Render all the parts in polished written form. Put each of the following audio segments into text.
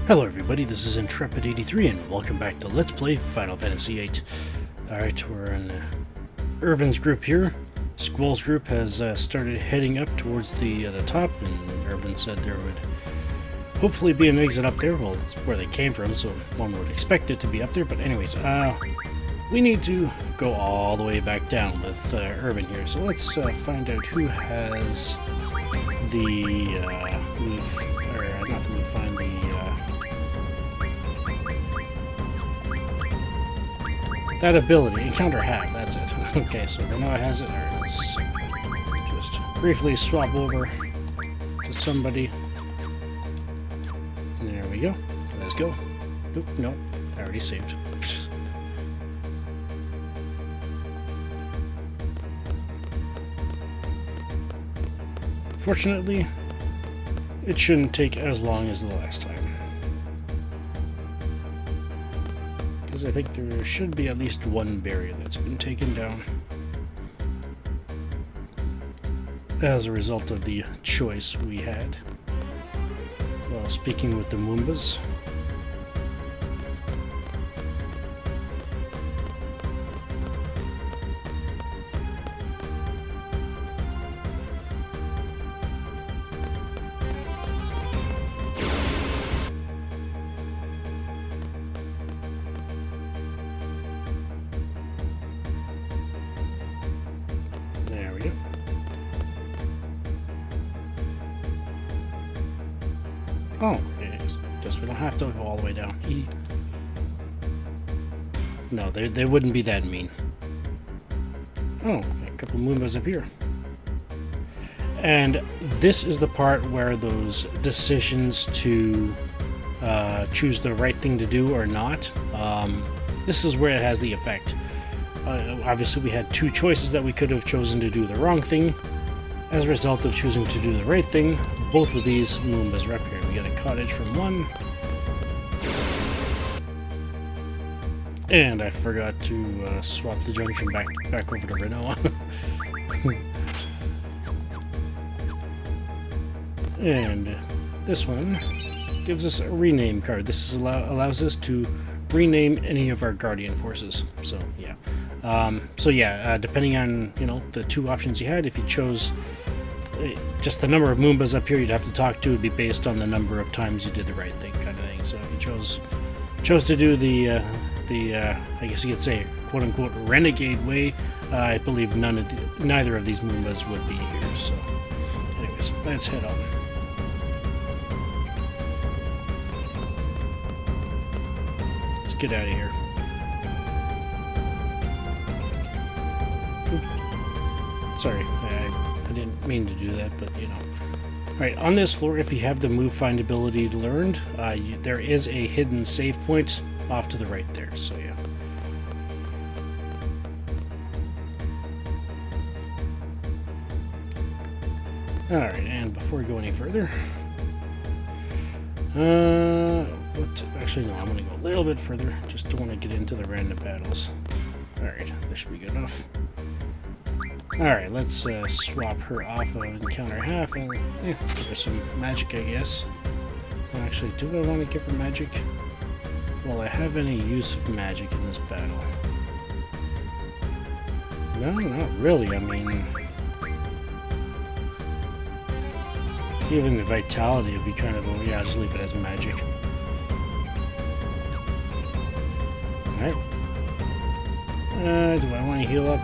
Hello everybody, this is Intrepid83 and welcome back to Let's Play Final Fantasy VIII. Alright, we're in Irvin's group here. Squall's group has started heading up towards the top, and Irvin said there would hopefully be an exit up there. Well, that's where they came from, so one would expect it to be up there, but anyways, we need to go all the way back down with Irvin here. So let's find out who has the that ability, encounter half, that's it. Okay, so Rinoa has it. Alright, let's just briefly swap over to somebody. There we go. Let's go. Nope, nope. I already saved. Fortunately, it shouldn't take as long as the last time. I think there should be at least one barrier that's been taken down as a result of the choice we had while speaking with the Moombas. Oh, guess we don't have to go all the way down. No, they wouldn't be that mean. Oh, a couple Moombas up here. And this is the part where those decisions to choose the right thing to do or not, this is where it has the effect. Obviously, we had two choices that we could have chosen to do the wrong thing. As a result of choosing to do the right thing, both of these Moombas are up here. We get a cottage from one. And I forgot to swap the junction back over to Rinoa. And this one gives us a rename card. This allows us to rename any of our Guardian forces. So yeah. Depending on, the two options you had, if you chose just the number of Moombas up here you'd have to talk to would be based on the number of times you did the right thing, kind of thing. So if you chose to do the I guess you could say quote unquote renegade way, I believe neither of these Moombas would be here. So anyways, let's head on. Let's get out of here. Sorry, I didn't mean to do that, but Alright, on this floor, if you have the move find ability learned, there is a hidden save point off to the right there, so yeah. Alright, and before we go any further, actually no, I'm going to go a little bit further, just don't want to get into the random battles. Alright, this should be good enough. Alright, let's swap her off of encounter half, and let's give her some magic, I guess. Actually, do I want to give her magic? Will I have any use of magic in this battle? No, not really. I mean, even the vitality would be kind of, yeah, I'll just leave it as magic. Alright. Do I want to heal up?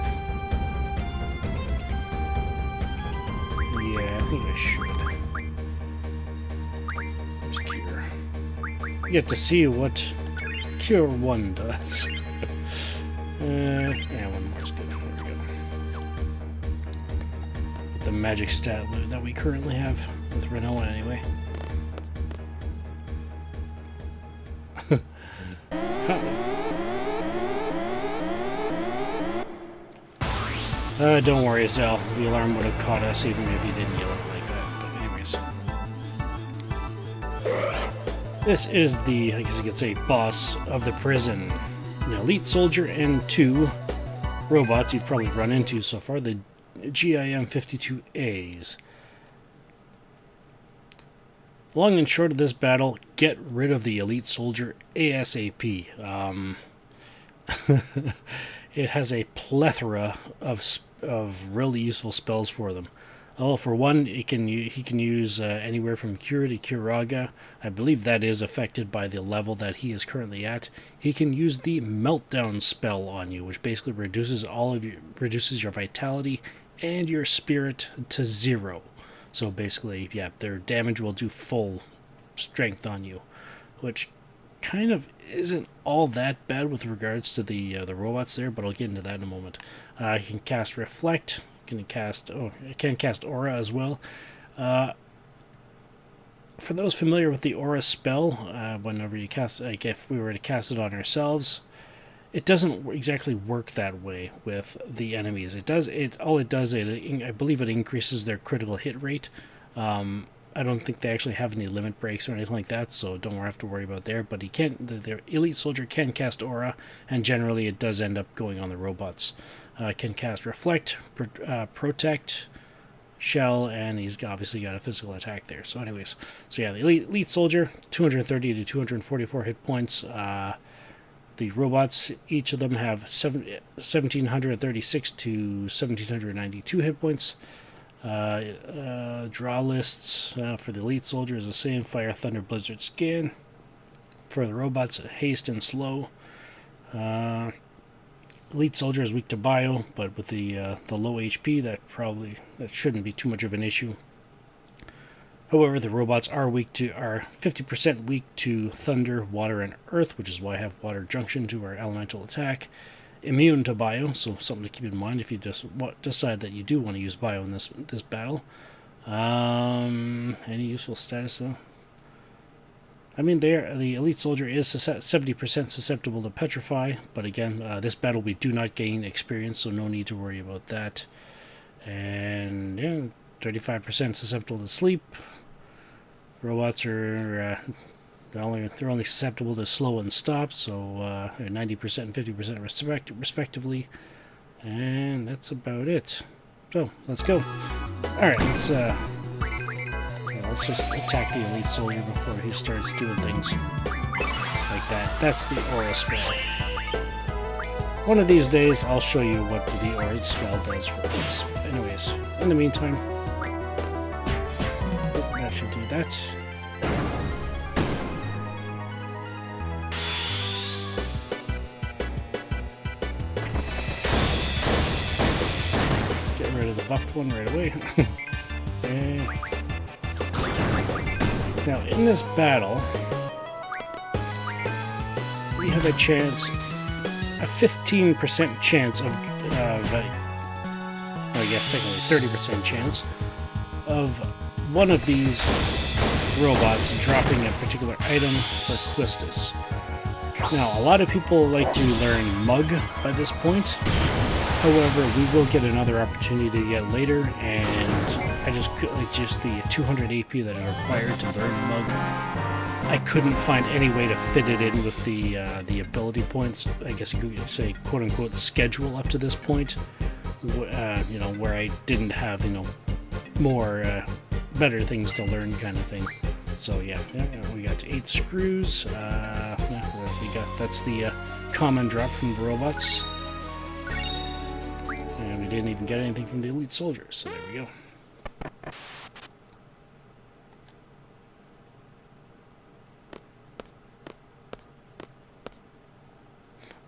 Yeah, I think I should. There's Cure. You get to see what Cure 1 does. Yeah, one more is good. There we go. With the magic stat loot that we currently have with Rinoa, anyway. Don't worry, Zell. The alarm would have caught us even if you didn't yell it like that. But anyways. This is the, I guess you could say, boss of the prison. An elite soldier and two robots you've probably run into so far. The GIM-52As. Long and short of this battle, get rid of the elite soldier ASAP. It has a plethora of really useful spells for them. Oh, for one, he can use anywhere from Cure to Curaga. I believe that is affected by the level that he is currently at. He can use the Meltdown spell on you, which basically reduces your vitality and your spirit to 0. So basically, yeah, their damage will do full strength on you, which kind of isn't all that bad with regards to the robots there, but I'll get into that in a moment. You can cast Reflect. It can cast Aura as well. For those familiar with the Aura spell, whenever you cast, like if we were to cast it on ourselves, it doesn't exactly work that way with the enemies. I believe it increases their critical hit rate. I don't think they actually have any limit breaks or anything like that, so don't have to worry about there. But the elite soldier can cast Aura, and generally it does end up going on the robots. Can cast Reflect, Protect, Shell, and he's obviously got a physical attack there. So anyways, so yeah, the elite soldier, 230 to 244 hit points. The robots, each of them have 1,736 to 1,792 hit points. Draw lists for the elite soldier is the same: Fire, Thunder, Blizzard, Scan. For the robots, Haste and Slow. Elite soldier is weak to bio, but with the low HP, that shouldn't be too much of an issue. However, the robots are 50% weak to thunder, water, and earth, which is why I have water junction to our elemental attack. Immune to bio, so something to keep in mind if you just decide that you do want to use bio in this battle. Any useful status though? I mean, the elite soldier is 70% susceptible to petrify, but again, this battle we do not gain experience, so no need to worry about that. And yeah, 35% susceptible to sleep. Robots are they're only susceptible to slow and stop, so 90% and 50% respectively. And that's about it. So let's go. All right, let's just attack the elite soldier before he starts doing things like that. That's the aura spell. One of these days, I'll show you what the aura spell does for us. Anyways, in the meantime, that should do that. Get rid of the buffed one right away. And now, in this battle, we have a 15% chance of, I guess technically 30% chance of one of these robots dropping a particular item for Quistis. Now, a lot of people like to learn Mug by this point. However, we will get another opportunity to get later, and I just the 200 AP that is required to learn Mug. I couldn't find any way to fit it in with the ability points. I guess you could say, quote unquote, schedule up to this point. Where I didn't have more better things to learn, kind of thing. So yeah, we got 8 screws. That's the common drop from the robots. And we didn't even get anything from the elite soldiers, so there we go.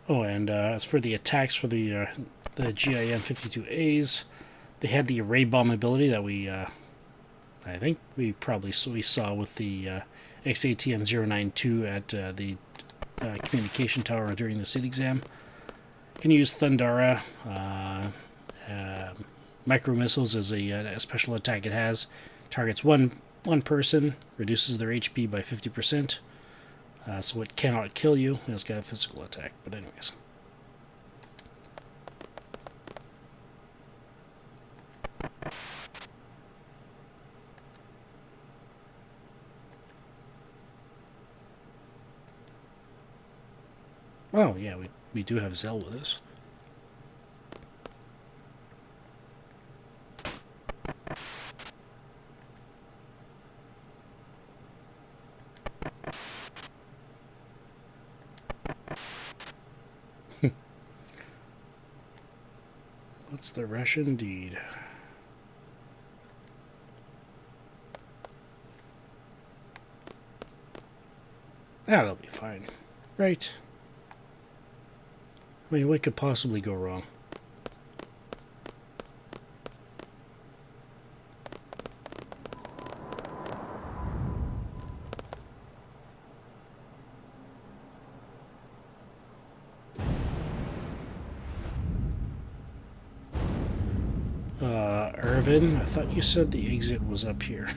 Oh, and as for the attacks for the GIM 52As, they had the array bomb ability that I think we saw with the XATM 092 at the communication tower during the SID exam. You can use Thundara. Micro missiles is a special attack it has. Targets one person, reduces their HP by 50%. So it cannot kill you. It's got a physical attack. But anyways. Oh, yeah, we do have Zell with us. It's the rush indeed. That'll be fine. Right. I mean, what could possibly go wrong? Irvin, I thought you said the exit was up here.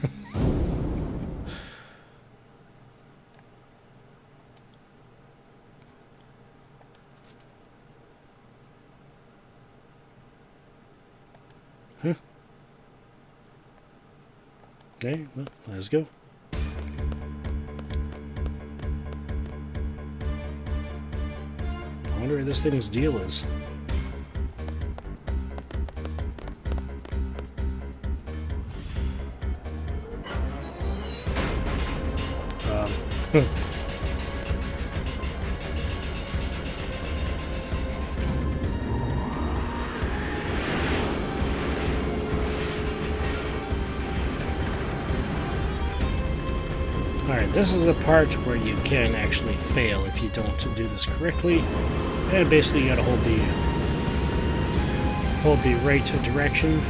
Huh? Okay, well, let's go. I wonder what this thing's deal is. Alright, this is a part where you can actually fail if you don't do this correctly. And basically you gotta hold the right direction.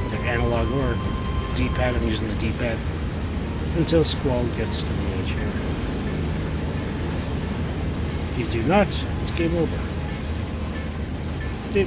Either analog or D-pad. I'm using the D-pad. Until Squall gets to the edge here. If you do not, it's game over. Beep.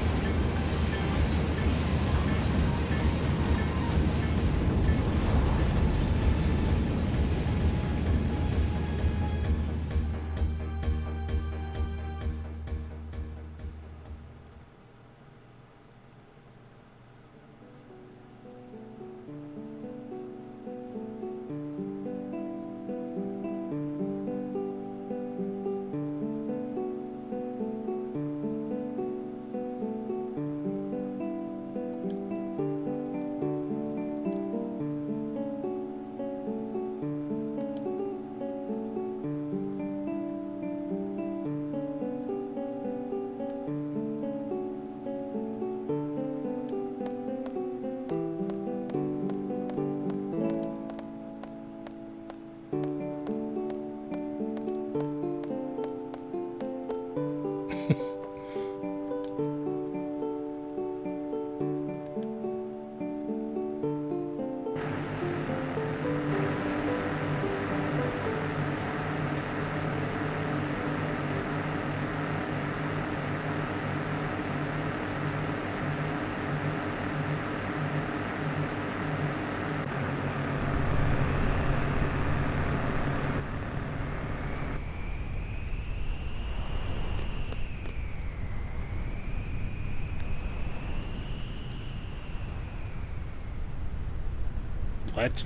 What?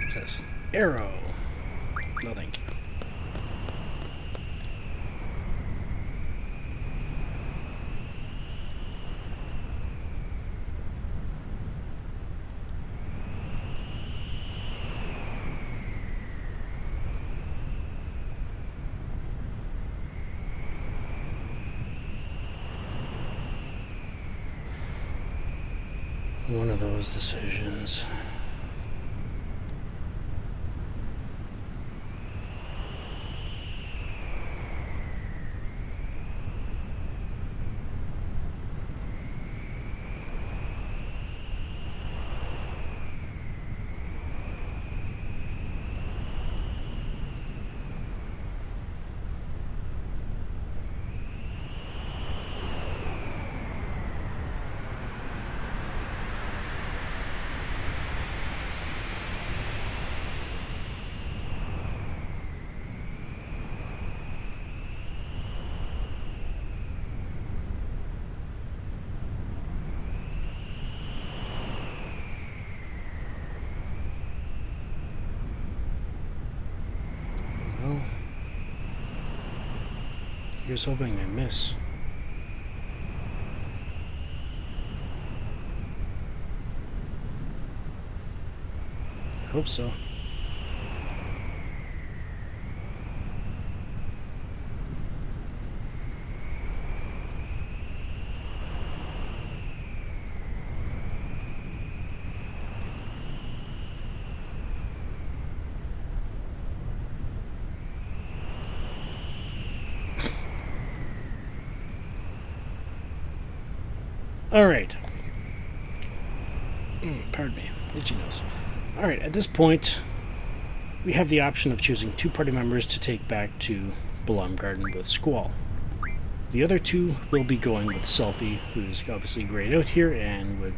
It says arrow. No, thank you. One of those decisions. Here's hoping I miss. I hope so. Alright. Pardon me. Itchy nose. Alright, at this point, we have the option of choosing 2 party members to take back to Balam Garden with Squall. The other 2 will be going with Selfie, who's obviously grayed out here and would...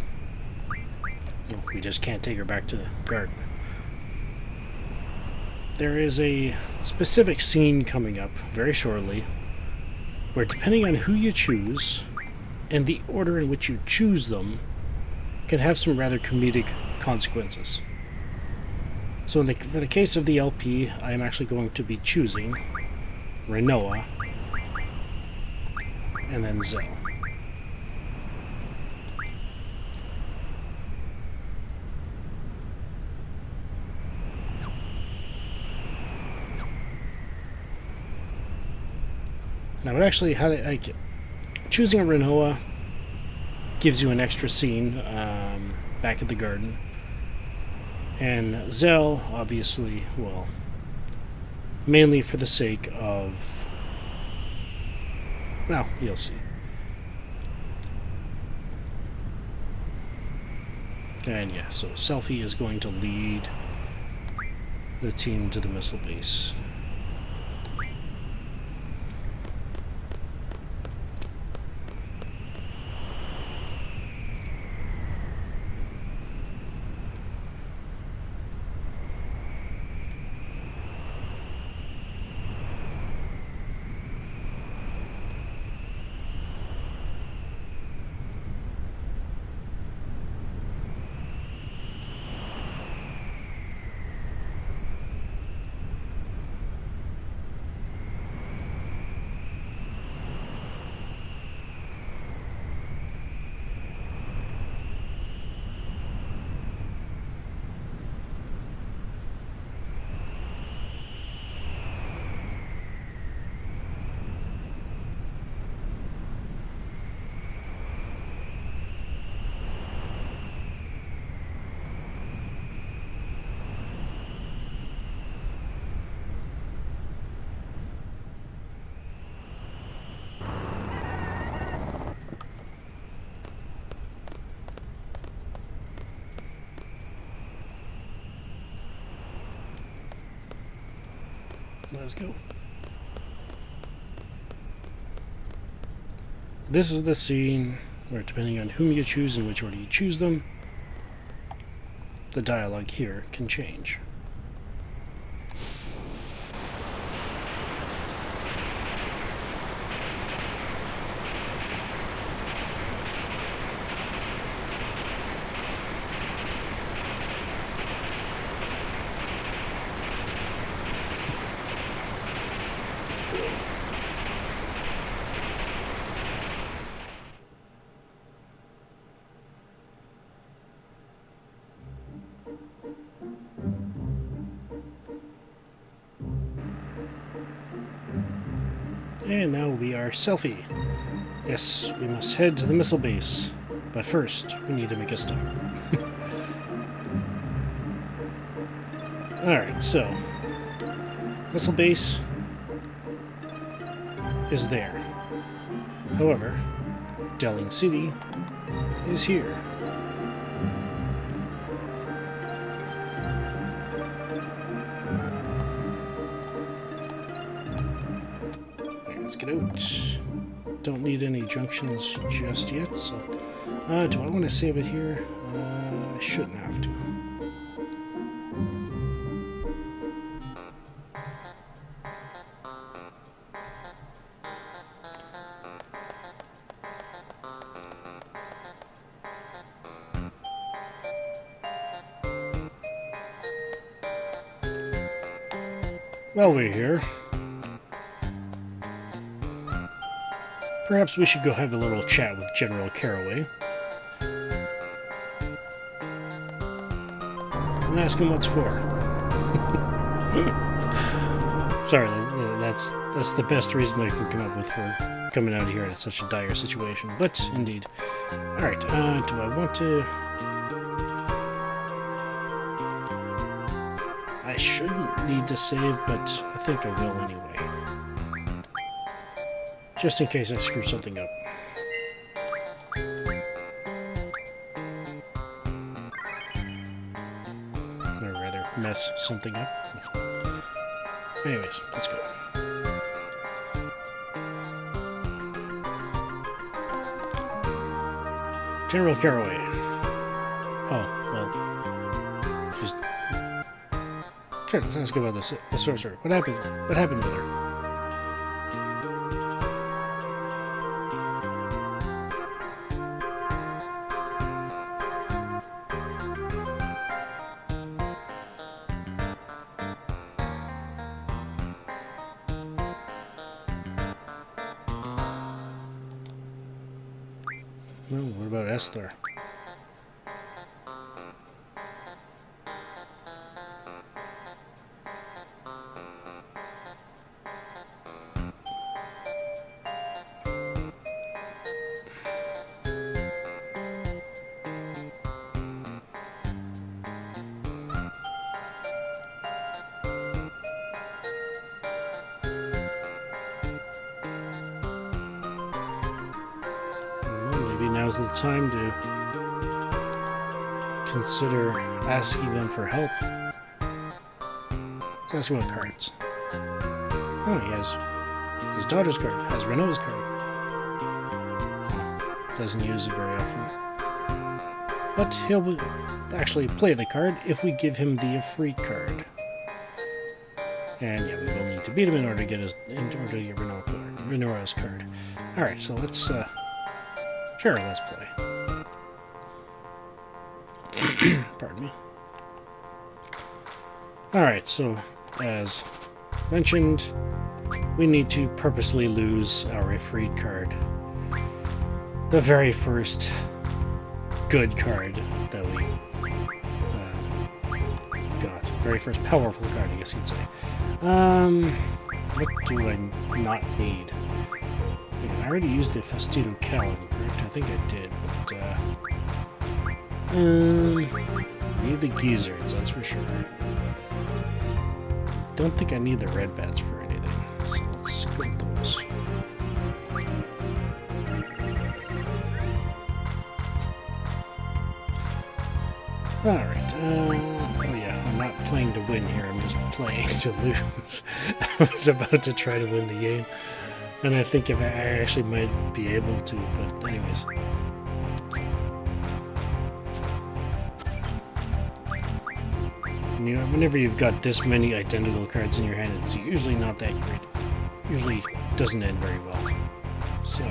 Well, we just can't take her back to the garden. There is a specific scene coming up very shortly where, depending on who you choose and the order in which you choose them, can have some rather comedic consequences. So for the case of the LP, I am actually going to be choosing Rinoa and then Zell. Now, it actually, choosing a Rinoa gives you an extra scene back at the garden. And Zell, obviously, well, mainly for the sake of... Well, you'll see. And yeah, so Selfie is going to lead the team to the missile base. Let's go. This is the scene where, depending on whom you choose and which order you choose them, the dialogue here can change. And now we are Selfie. Yes, we must head to the missile base. But first, we need to make a stop. Alright, so... Missile base is there. However, Delling City is here. Let's get out. Don't need any junctions just yet, so... do I want to save it here? I shouldn't have to. Well, we're here. Perhaps we should go have a little chat with General Caraway. And ask him what's for. Sorry, that's the best reason I can come up with for coming out here in such a dire situation. But, indeed. Alright, do I want to... I shouldn't need to save, but I think I will anyway. Just in case I screw something up. Or rather, mess something up. Anyways, let's go. General Caraway. Oh, well. She's... Sure, let's ask about the sorcerer. What happened with her? Well, what about Esther? Now's the time to consider asking them for help. Let's ask him about cards. Oh, he has his daughter's card, has Rinoa's card. Doesn't use it very often. But he'll actually play the card if we give him the Ifrit card. And yeah, we will need to beat him in order to get Rinoa's card. Alright, so let's sure, let's play. Pardon me. Alright, so, as mentioned, we need to purposely lose our Ifrit card. The very first good card that we got. Very first powerful card, I guess you'd say. What do I not need? I already used the Fastidio Calendar, correct? I think I did, but, I need the Geezards, that's for sure. Don't think I need the Red Bats for anything, so let's go with those. Alright, oh yeah, I'm not playing to win here, I'm just playing to lose. I was about to try to win the game. And I think if I actually might be able to, but anyways. And, you know, whenever you've got this many identical cards in your hand, it's usually not that great. Usually doesn't end very well. So,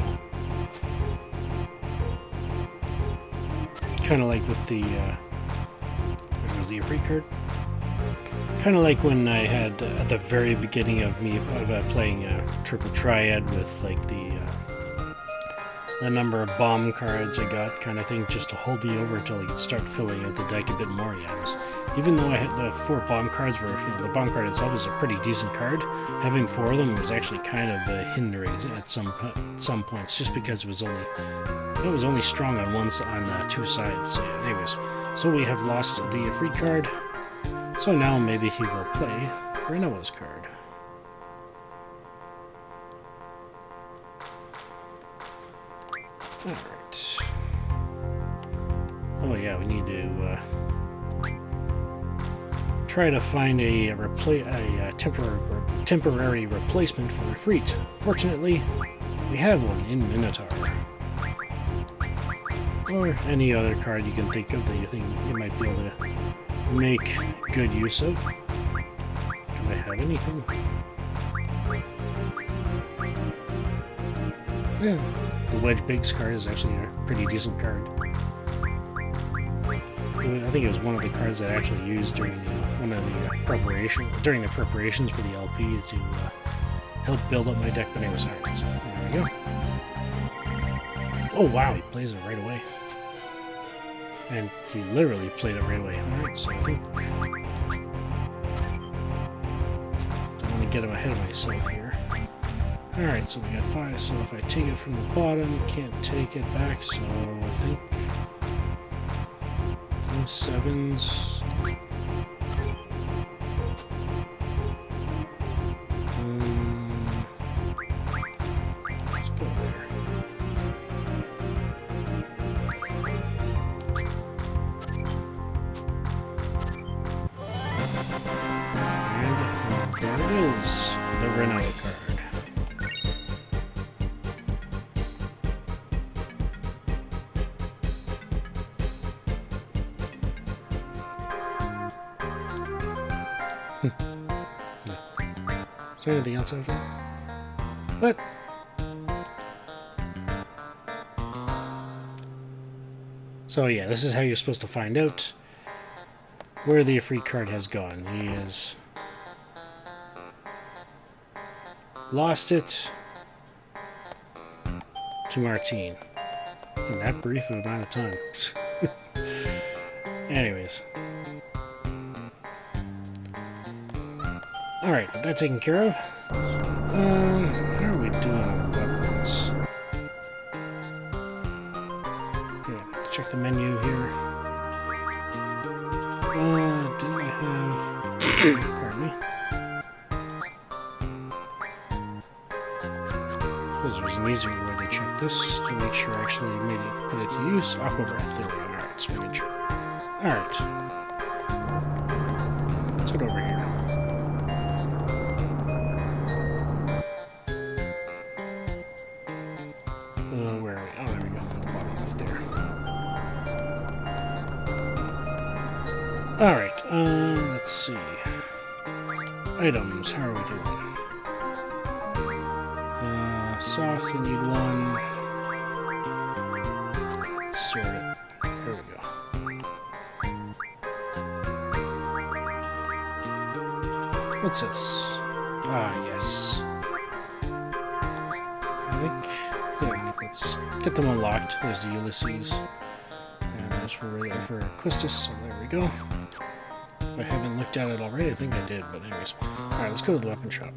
kind of like with the, what was the Ifrit card? Kind of like when I had, at the very beginning of me playing Triple Triad with like the number of bomb cards I got, kind of thing, just to hold me over until I could start filling out the deck a bit more. Yeah, even though I had the 4 bomb cards, where the bomb card itself is a pretty decent card, having 4 of them was actually kind of hindering at some points, just because it was only strong on 2 sides. So yeah, anyways, so we have lost the Ifrit card. So now maybe he will play Rinoa's card. Alright. Oh yeah, we need to try to find a temporary replacement for Ifrit. Fortunately, we have one in Minotaur. Or any other card you can think of that you think you might be able to make good use of. Do I have anything? Yeah, the Wedge Biggs card is actually a pretty decent card. I think it was one of the cards that I actually used during during the preparations for the LP to help build up my deck. But anyways, alright, so there we go. Oh wow, he plays it right away. And he literally played it right away. Alright, so I think... don't want to get him ahead of myself here. Alright, so we got 5, so if I take it from the bottom, can't take it back, so I think... no 7s... let's go there. And there it is, the Rinoa card. Is there anything else over there? What? So yeah, this is how you're supposed to find out where the Ifrit card has gone. He has lost it to Martine in that brief amount of time. Anyways. Alright, that taken care of. How are we doing on weapons? Yeah, let's check the menu here. Didn't I have... pardon me. I suppose there's an easier way to check this to make sure I actually made it, put it to use. Aqua Breath, there we go. Alright, so we can check. Alright. Let's head over here. Where are we? Oh, there we go. At the bottom left there. Alright, let's see. Items, how are we doing? Soft, we need 1. Let's sort it. There we go. What's this? Ah, yes. I think... yeah, let's get them unlocked. There's the Ulysses. And there's for Quistis, so there we go. If I haven't looked at it already, I think I did, but anyways. Alright, let's go to the weapon shop.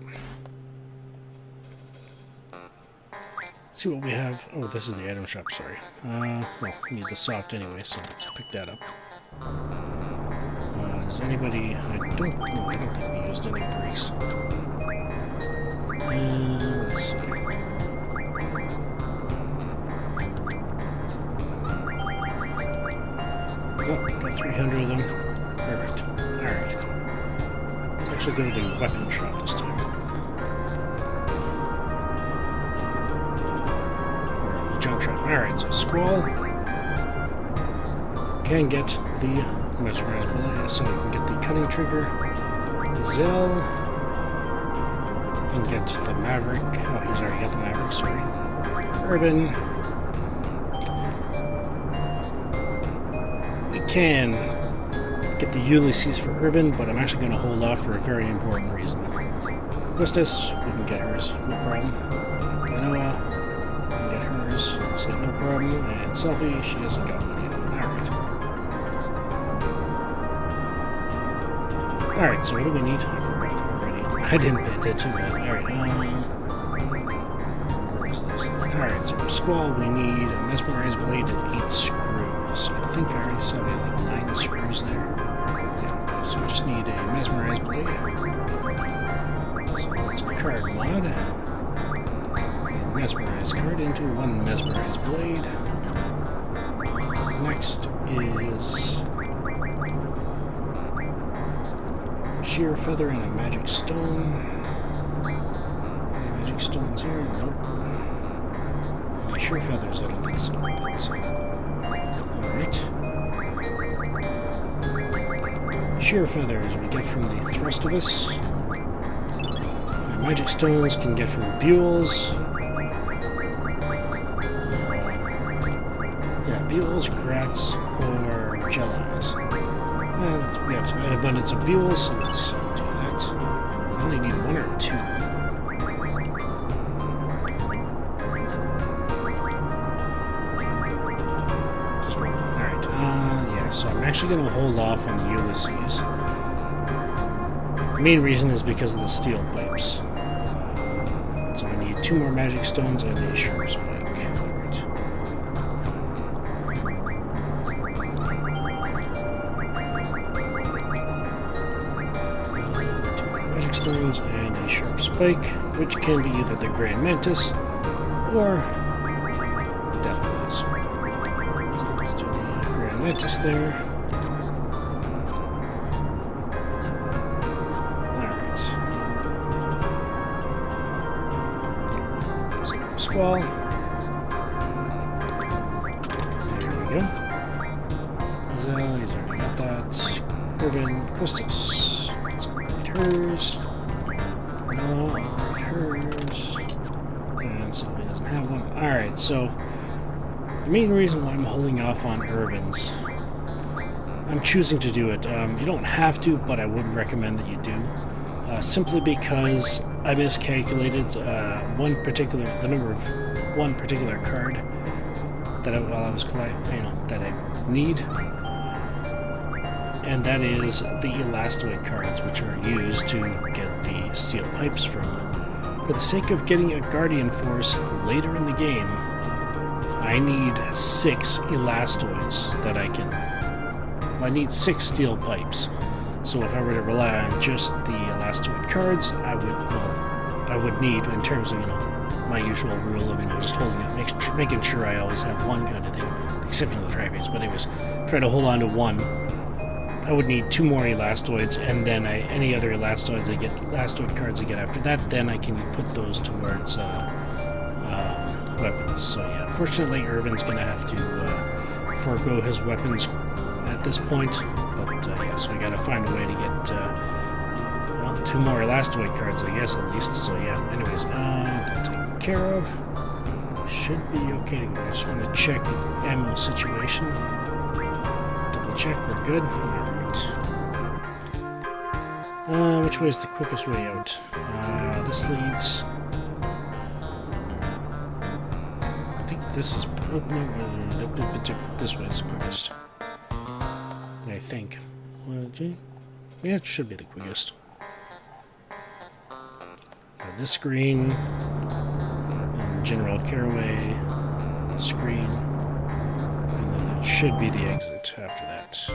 See what we have. Oh, this is the item shop, sorry. Well, we need the soft anyway, so let's pick that up. Does anybody... I don't think we used any brakes. Let's see. Oh, got 300 of them. Perfect. Alright. Let's actually go to the weapon shop this time. Junk shop. Alright, so Squall can get the mesmerized blade, so you can get the cutting trigger. Zell can get the Maverick. Oh, he's already got the Maverick, sorry. Irvin. We can get the Ulysses for Irvin, but I'm actually going to hold off for a very important reason. Quistis, we can get hers, no problem. Rinoa. So no problem. And Selfie, she doesn't got one yet. Alright. Alright, so what do we need? I forgot already. I didn't pay attention to that. Alright, where's this? Alright, so for Squall, we need a mesmerized blade and 8 screws. So I think I already saw we had like 9 screws there. Yeah, okay, so we just need a mesmerized blade. So let's card mod. Mesmerized card into 1 mesmerized blade. Next is sheer feather and a magic stone. Any magic stones here? Nope. Any sheer feathers? I don't think so. Alright. Sheer feathers we get from the Thrustivus. Magic stones can get from Buell's. Buell's, Grats, or Jellies. We got an abundance of Buell's, so let's do that. We only need 1 or 2. actually going to hold off on the Ulysses. The main reason is because of the steel pipes. So I need 2 more magic stones and a sharp spike. Alright. 2 more magic stones and a sharp spike, which can be either the Grand Mantis or Death Claws. So let's do the Grand Mantis there. Squall. There we go. Zell, he's already got that. Irvin, Christus. Let's upgrade hers. Rinoa, upgrade hers. And Sylvie doesn't have one. Alright, so the main reason why I'm holding off on Irvin's, I'm choosing to do it. You don't have to, but I would recommend that you do. Simply because I miscalculated the number of one particular card that while I was collecting, that I need, and that is the Elastoid cards, which are used to get the steel pipes from. For the sake of getting a Guardian Force later in the game, I need 6 Elastoids that I can. Well, I need 6 steel pipes. So if I were to rely on just the Elastoid cards, I would need, in terms of, my usual rule of, just holding it, making sure I always have one kind of thing, exception of the Tri-Fates, but anyways, try to hold on to one. I would need 2 more Elastoids, and then any other Elastoid cards I get after that, then I can put those towards weapons. So yeah, unfortunately, Irvin's going to have to forego his weapons at this point. But yeah, so I gotta find a way to get 2 more Elastoid cards, I guess, at least. So yeah, anyways, that taken care of. Should be okay to go. I just want to check the ammo situation. Double check, we're good. Alright. Which way is the quickest way out? This leads. I think this is. No, this way is the quickest. I think. Yeah, it should be the quickest. This screen, General Caraway screen, and then it should be the exit after that.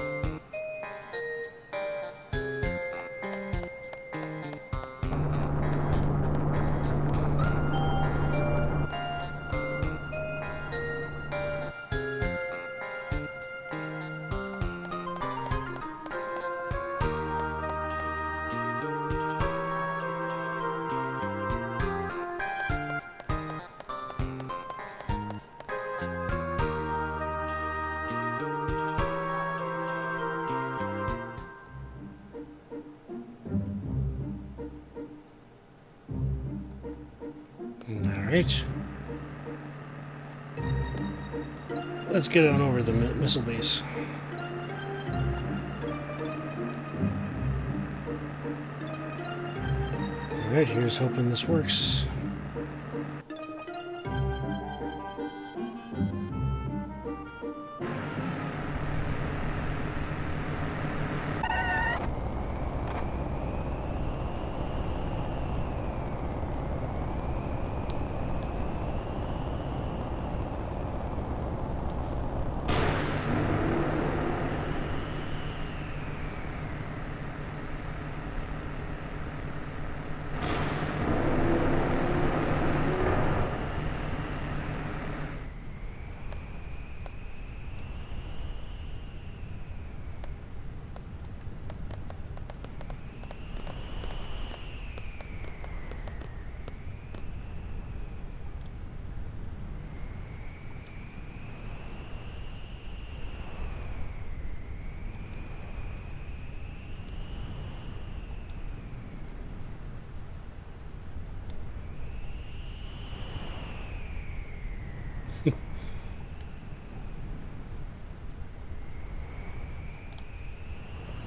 Alright. Let's get on over the missile base. Alright, here's hoping this works.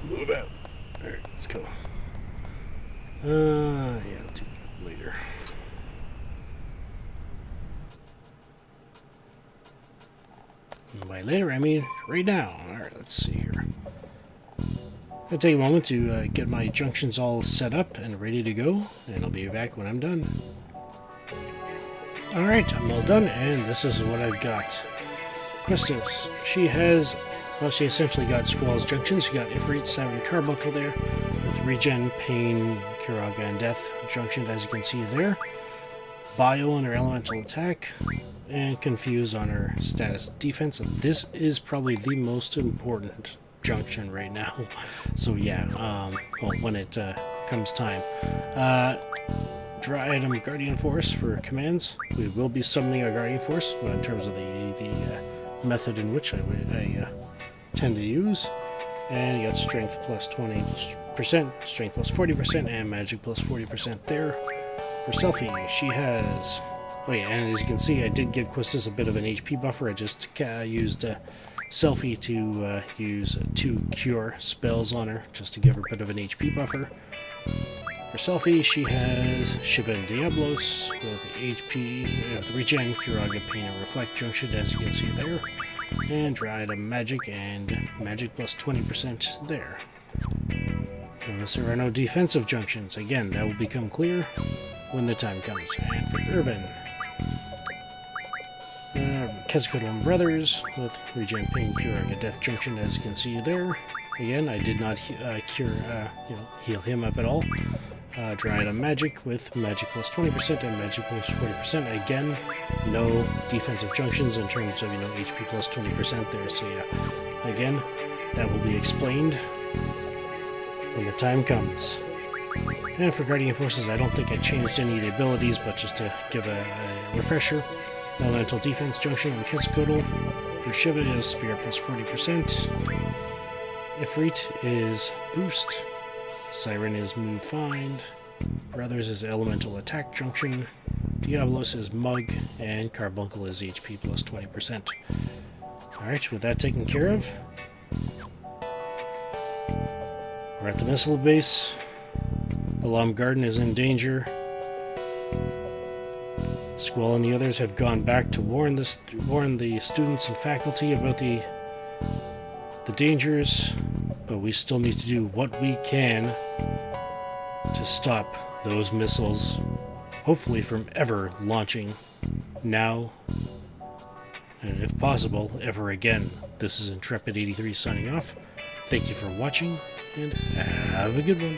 Move out. Alright, let's go. Yeah, I'll do that later. By later, I mean right now. Alright, let's see here. I'll take a moment to get my junctions all set up and ready to go, and I'll be back when I'm done. Alright, I'm all done, and this is what I've got. Crystals. She has, well, she essentially got Squall's junctions. She got Ifrit, Siren, Carbuncle there, with Regen, Pain, Kiraga, and Death junctioned, as you can see there. Bio on her elemental attack, and Confuse on her status defense. And this is probably the most important junction right now. So yeah, well, when it comes time. Draw item Guardian Force for commands. We will be summoning our Guardian Force in terms of the method in which I tend to use. And you got Strength plus 20%, Strength plus 40%, and Magic plus 40% there. For Selfie, she has... Oh yeah, and as you can see, I did give Quistis a bit of an HP buffer. I just used Selfie to use 2 Cure spells on her, just to give her a bit of an HP buffer. For Selfie, she has Shiva and Diablos with HP, Regen, Kiraga, Pain, and Reflect junction, as you can see there. And draw item Magic, and Magic plus 20% there. Notice there are no defensive junctions. Again, that will become clear when the time comes. And for Irvin, Quetzalcoatl and Brothers with Regen, Pain, Kiraga, Death junction, as you can see there. Again, I did not heal him up at all. Draw item Magic with Magic plus 20% and Magic plus 40%. Again, no defensive junctions in terms of, HP plus 20% there. So yeah, again, that will be explained when the time comes. And for Guardian Forces, I don't think I changed any of the abilities, but just to give a refresher. Elemental Defense junction on Quetzalcoatl. For Shiva is Spirit plus 40%. Ifrit is Boost. Siren is Move Find. Brothers is Elemental Attack junction. Diablos is Mug. And Carbuncle is HP plus 20%. Alright, with that taken care of, we're at the missile base. Alam Garden is in danger. Squall and the others have gone back to warn the students and faculty about the dangers, but we still need to do what we can to stop those missiles, hopefully from ever launching now, and if possible, ever again. This is Intrepid83 signing off. Thank you for watching, and have a good one.